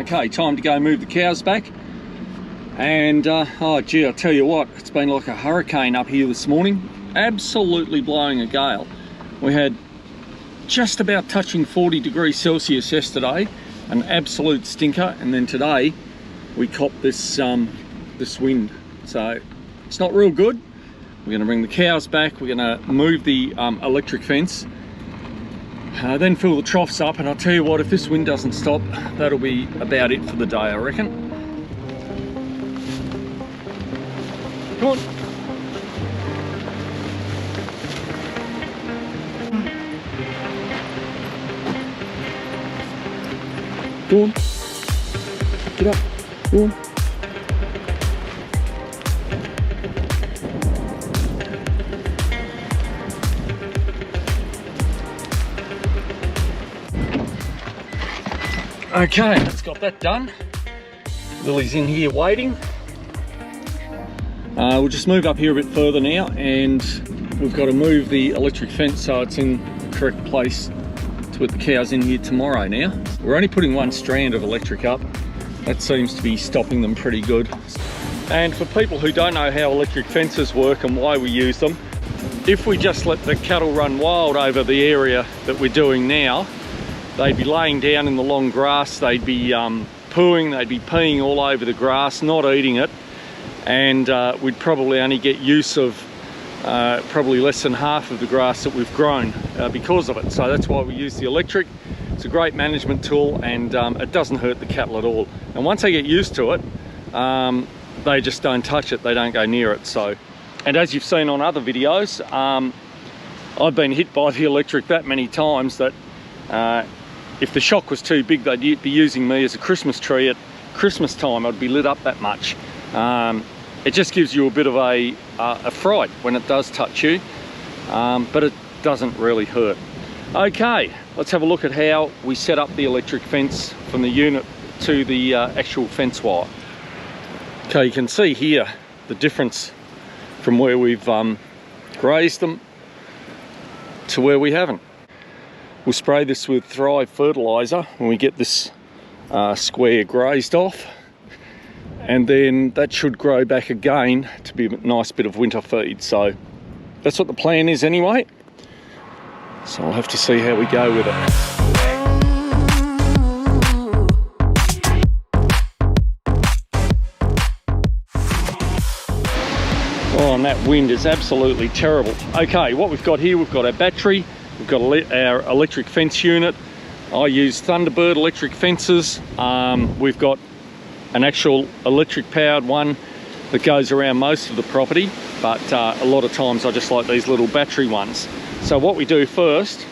Okay, time to go move the cows back. And oh gee, I'll tell you what, it's been like a hurricane up here this morning. Absolutely blowing a gale. We had just about touching 40 degrees Celsius yesterday, an absolute stinker, and then today we copped this this wind. So it's not real good. We're going to bring the cows back, we're going to move the electric fence, then fill the troughs up, and I'll tell you what, if this wind doesn't stop, that'll be about it for the day, I reckon. Come on. Go on. Get up. Go on. Okay, let's got that done. Lily's in here waiting. We'll just move up here a bit further now, and we've got to move the electric fence so it's in the correct place to put the cows in here tomorrow now. We're only putting one strand of electric up. That seems to be stopping them pretty good. And for people who don't know how electric fences work and why we use them, if we just let the cattle run wild over the area that we're doing now, they'd be laying down in the long grass, they'd be pooing, they'd be peeing all over the grass, not eating it, and we'd probably only get use of probably less than half of the grass that we've grown because of it. So that's why we use the electric. It's a great management tool, and it doesn't hurt the cattle at all. And once they get used to it, they just don't touch it, they don't go near it. So, and as you've seen on other videos, I've been hit by the electric that many times that if the shock was too big, they'd be using me as a Christmas tree at Christmas time. I'd be lit up that much. It just gives you a bit of a fright when it does touch you, but it doesn't really hurt. Okay, let's have a look at how we set up the electric fence from the unit to the actual fence wire. Okay, you can see here the difference from where we've grazed them to where we haven't. We'll spray this with Thrive fertiliser when we get this square grazed off, and then that should grow back again to be a nice bit of winter feed. So that's what the plan is anyway. So I'll have to see how we go with it. Oh, and that wind is absolutely terrible. Okay, what we've got here, we've got our battery. We've got our electric fence unit. I use Thunderbird electric fences. We've got an actual electric powered one that goes around most of the property, but a lot of times I just like these little battery ones. So what we do first,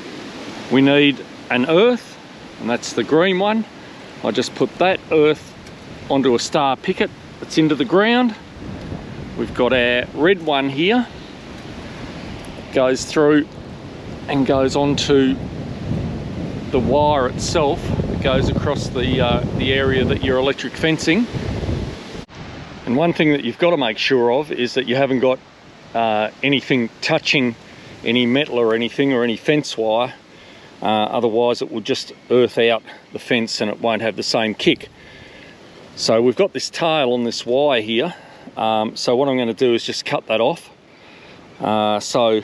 we need an earth, and that's the green one. I just put that earth onto a star picket that's into the ground. We've got our red one here, goes through and goes onto the wire itself that goes across the area that you're electric fencing. And one thing that you've got to make sure of is that you haven't got anything touching any metal or anything, or any fence wire, otherwise it will just earth out the fence and it won't have the same kick. So we've got this tail on this wire here, so what I'm going to do is just cut that off, so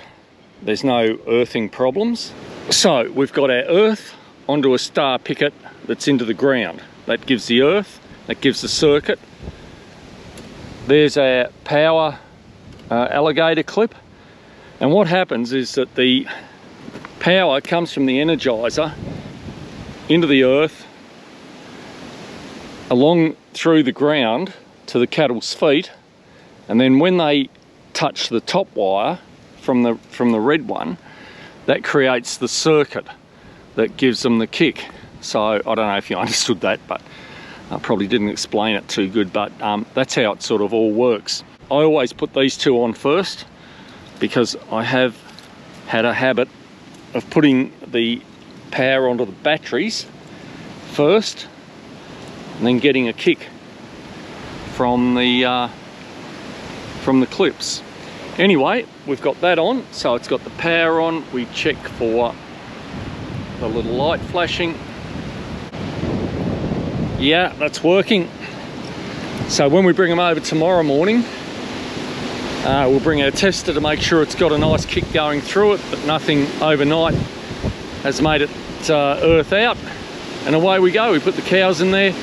there's no earthing problems. So we've got our earth onto a star picket that's into the ground. That gives the earth, that gives the circuit. There's our power alligator clip. And what happens is that the power comes from the energizer into the earth, along through the ground to the cattle's feet, and then when they touch the top wire from the red one, that creates the circuit that gives them the kick. So I don't know if you understood that, but I probably didn't explain it too good, but that's how it sort of all works. I always put these two on first because I have had a habit of putting the power onto the batteries first and then getting a kick from the clips. Anyway, we've got that on, so it's got the power on. We check for the little light flashing. Yeah, that's working. So when we bring them over tomorrow morning, we'll bring our tester to make sure it's got a nice kick going through it, but nothing overnight has made it earth out. And away we go. We put the cows in there,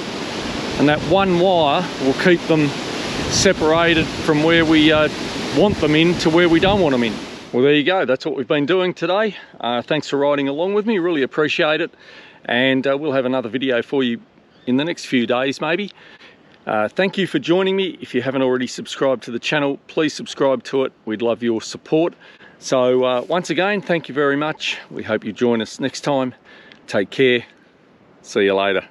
and that one wire will keep them separated from where we want them in to where we don't want them in. Well, there you go. That's what we've been doing today. Thanks for riding along with me. Really appreciate it. And we'll have another video for you in the next few days, maybe. Thank you for joining me. If you haven't already subscribed to the channel, please subscribe to it. We'd love your support. So once again, thank you very much. We hope you join us next time. Take care. See you later.